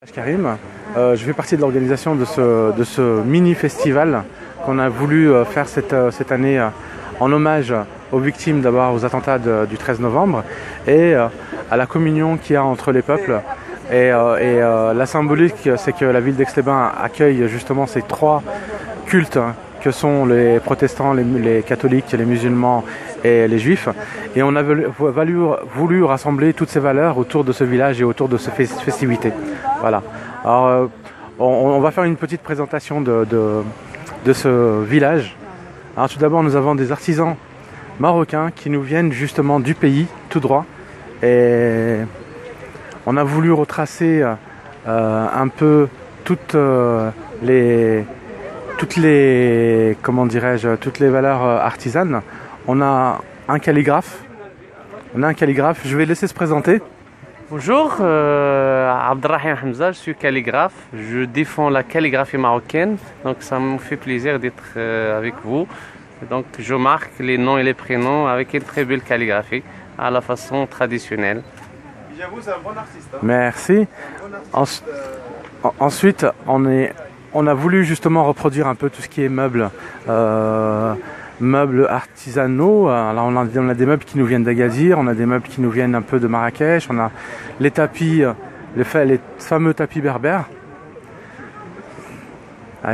Karim, je fais partie de l'organisation de ce mini-festival qu'on a voulu faire cette année en hommage aux victimes, d'abord aux attentats du 13 novembre et à la communion qu'il y a entre les peuples. Et la symbolique, c'est que la ville d'Aix-les-Bains accueille justement ces trois cultes que sont les protestants, les catholiques, les musulmans et les juifs. Et on a voulu rassembler toutes ces valeurs autour de ce village et autour de ces festivités. Voilà. Alors, on va faire une petite présentation de ce village. Alors, tout d'abord, nous avons des artisans marocains qui nous viennent justement du pays, tout droit. Et on a voulu retracer un peu toutes les valeurs artisanes. On a un calligraphe. Je vais laisser se présenter. Bonjour, Abdelrahim Hamza, je suis calligraphe. Je défends la calligraphie marocaine, donc ça me fait plaisir d'être avec vous. Donc je marque les noms et les prénoms avec une très belle calligraphie à la façon traditionnelle. J'avoue, c'est un bon artiste. Hein. Merci. Ensuite, on a voulu justement reproduire un peu tout ce qui est meubles artisanaux. Alors on a des meubles qui nous viennent d'Agadir, on a des meubles qui nous viennent un peu de Marrakech, on a les tapis, les fameux tapis berbères.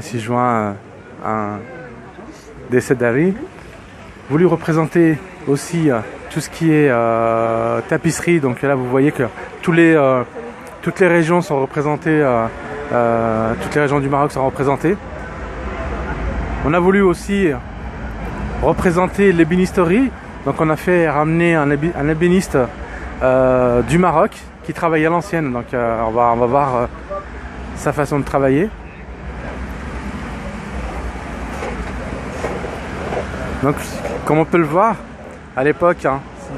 Si je vois des sedari. Voulu représenter aussi tout ce qui est tapisserie. Donc là vous voyez que toutes les régions sont représentées, toutes les régions du Maroc sont représentées. On a voulu aussi représenter l'ébénisterie. Donc on a fait ramener un ébéniste du Maroc qui travaille à l'ancienne. Donc on va voir sa façon de travailler. Donc comme on peut le voir, à l'époque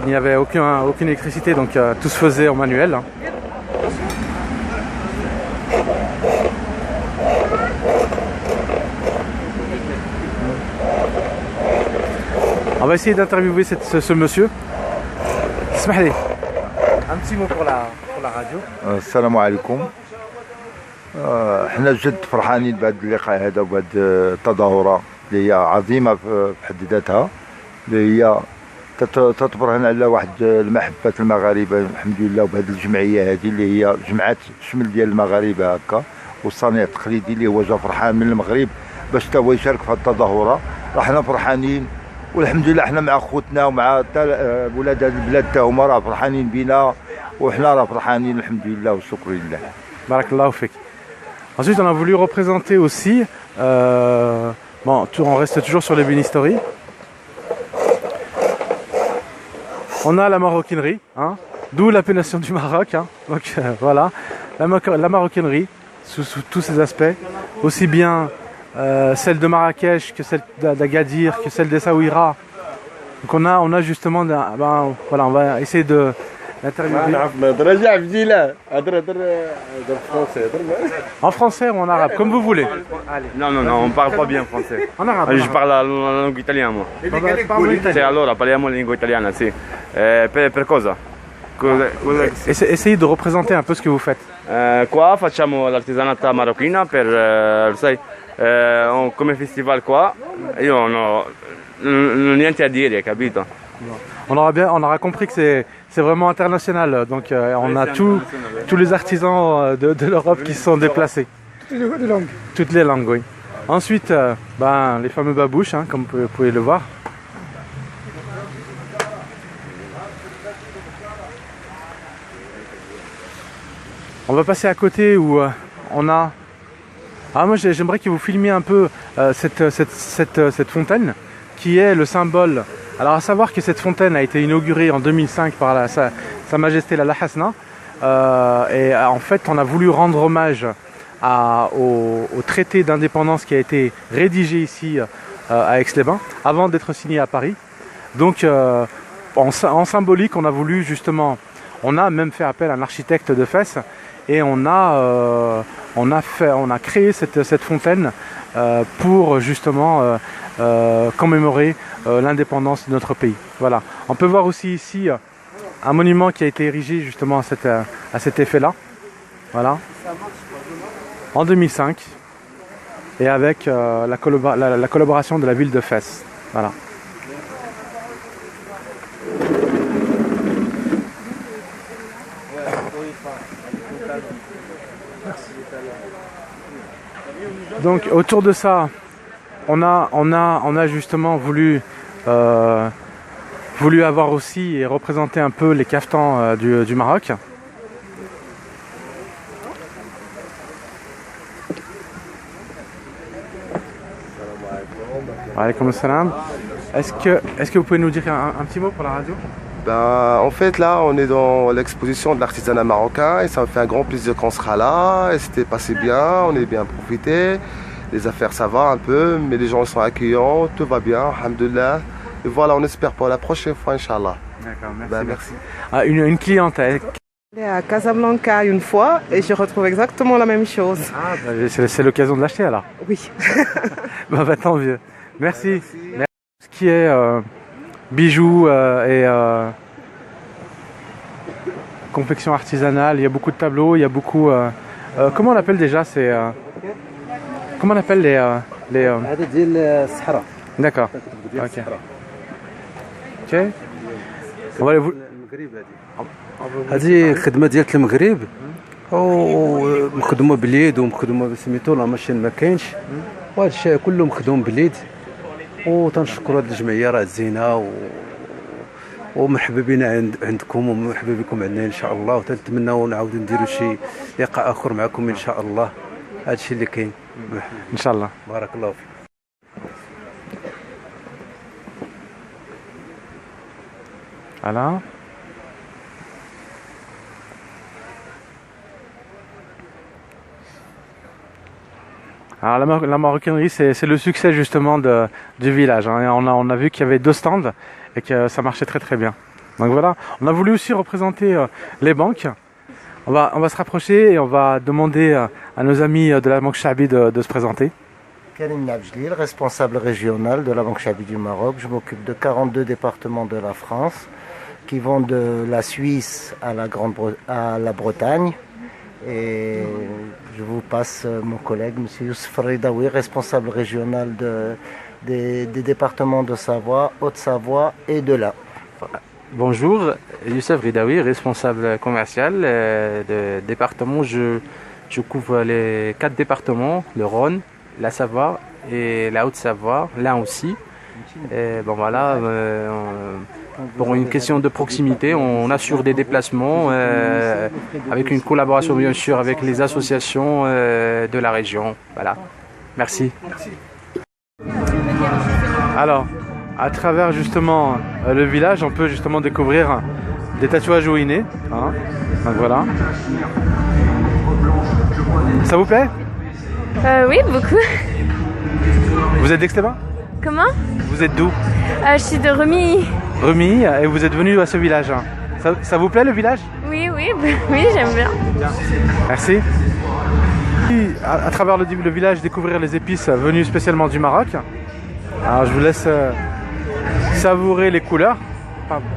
il n'y avait aucune électricité, donc tout se faisait en manuel. On va essayer d'interviewer ce monsieur. Smahli. Un petit mot pour la radio. السلام عليكم. احنا جد فرحانين بهذا اللقاء هذا وبهذه التظاهرة اللي هي عظيمة في حد ذاتها، اللي هي تتبرهن على واحد المحبة المغاربة الحمد لله، وبهذه الجمعية هذه اللي هي جمعات شمل ديال المغاربة هكا، والصانع التقليدي اللي هو جا فرحان من المغرب باش تا هو يشارك في هذه التظاهرة. راحنا فرحانين والحمد لله، احنا مع خوتنا ومع ولاد هذه البلاد تا هما راه فرحانين بينا، وحنا راه فرحانين الحمد لله والشكر لله. بارك الله فيك. Ensuite, on a voulu représenter aussi, on reste toujours sur l'ébénisterie. On a la maroquinerie, d'où l'appellation du Maroc. Donc voilà, la maroquinerie sous tous ses aspects, aussi bien celle de Marrakech que celle d'Agadir, que celle d'Essaouira. Donc on a justement, voilà, on va essayer de en français ou en arabe, comme vous voulez. Non, on parle pas bien français. En arabe. Je parle la langue italiana, moi. Sì, allora parliamo la lingua italiana, sì. Per cosa? Essayez de représenter un peu ce que vous faites. Qua facciamo l'artigianata marocchina per, sai, come festival qua. Io non ho niente a dire, capito? On aura compris que c'est vraiment international, donc on a tous les artisans de l'Europe qui se sont déplacés. Toutes les langues, oui. Ensuite, les fameux babouches, comme vous pouvez le voir. On va passer à côté où on a... moi j'aimerais que vous filmiez un peu cette fontaine qui est le symbole. Alors à savoir que cette fontaine a été inaugurée en 2005 par Sa Majesté la Hasna, et en fait on a voulu rendre hommage au traité d'indépendance qui a été rédigé ici à Aix-les-Bains avant d'être signé à Paris. Donc en symbolique on a voulu justement, on a même fait appel à un architecte de Fès et on a créé cette fontaine pour justement commémorer l'indépendance de notre pays. Voilà. On peut voir aussi ici un monument qui a été érigé justement à cet effet-là. Voilà. En 2005. Et avec la collaboration de la ville de Fès. Voilà. Donc autour de ça, on a justement voulu avoir aussi et représenter un peu les caftans du Maroc. Alaykoum salam. Est-ce que vous pouvez nous dire un petit mot pour la radio? En fait, là, on est dans l'exposition de l'artisanat marocain et ça me fait un grand plaisir qu'on sera là. Et c'était passé bien, on est bien profité. Les affaires, ça va un peu, mais les gens sont accueillants, tout va bien, alhamdoulilah. Et voilà, on espère pour la prochaine fois, Inch'Allah. D'accord, merci. Merci. Ah, une cliente. Je suis à Casablanca une fois et je retrouve exactement la même chose. Ah, c'est l'occasion de l'acheter alors. Oui. Tant mieux. Merci. Ce qui est bijoux et confection artisanale, il y a beaucoup de tableaux, il y a beaucoup... comment on appelle déjà ces... comment on appelle les D'accord. Ok. Ok. On va aller هذه خدمه ديال المغرب ومخدومه باليد ومخدومه بسميتو لا ماشين ما كاينش وهذا الشيء كله مخدوم باليد وتنشكروا هذه الجمعيه راه زينه ومرحبا بنا عندكم ومرحبا بكم عندنا ان شاء الله وتنتمناو نعاودوا نديروا شي لقاء اخر معكم ان شاء الله هذا الشيء اللي كاين ان شاء الله. بارك الله فيك. Voilà. Alors la maroquinerie, c'est le succès justement du village. Hein. On a vu qu'il y avait 2 stands et que ça marchait très très bien. Donc voilà, on a voulu aussi représenter les banques. On va se rapprocher et on va demander à nos amis de la Banque Chabi de se présenter. Karim Nabjlil, responsable régional de la Banque Chabi du Maroc. Je m'occupe de 42 départements de la France qui vont de la Suisse à la Bretagne. Et je vous passe mon collègue, M. Youssef Ridaoui, responsable régional des départements de Savoie, Haute-Savoie et de l'Ain. Voilà. Bonjour, Youssef Ridaoui, responsable commercial de département. Je couvre les 4 départements, le Rhône, la Savoie et la Haute-Savoie, l'Ain aussi. Et bon voilà, pour une question de proximité, on assure des déplacements avec une collaboration bien sûr avec les associations de la région. Voilà, merci. Alors, à travers justement le village, on peut justement découvrir des tatouages ouinés. Hein. Donc voilà. Ça vous plaît? Oui, beaucoup. Vous êtes d'Aix-les-Bains? Comment? Vous êtes d'où? Je suis de Remy. Remy, et vous êtes venu à ce village. Ça vous plaît le village? Oui, j'aime bien. Merci. À travers le village, découvrir les épices venues spécialement du Maroc. Alors je vous laisse savourer les couleurs. Pardon.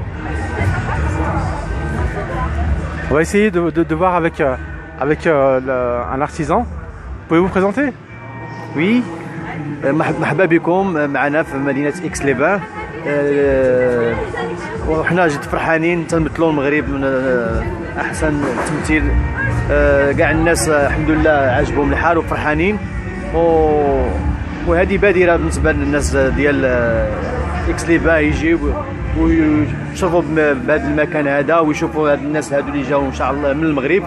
On va essayer de voir avec un artisan. Pouvez-vous vous présenter? Oui. مرحبا بكم معنا في مدينه اكس لي بان وحنا جد فرحانين تنمثلوا المغرب من احسن تمثيل كاع الناس الحمد لله عجبهم الحال وفرحانين وهذه بادره بالنسبه للناس ديال اكس لي بان يجيو ويشرفوا بهذا المكان هذا ويشوفوا هاد الناس هادو اللي جاوا ان شاء الله من المغرب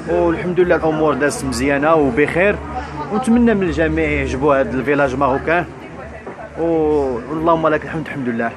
والحمد لله الامور دازت مزيانه وبخير ونتمنى من الجميع يعجبوا هذا الفيلاج ماروكان واللهم لك الحمد الحمد لله.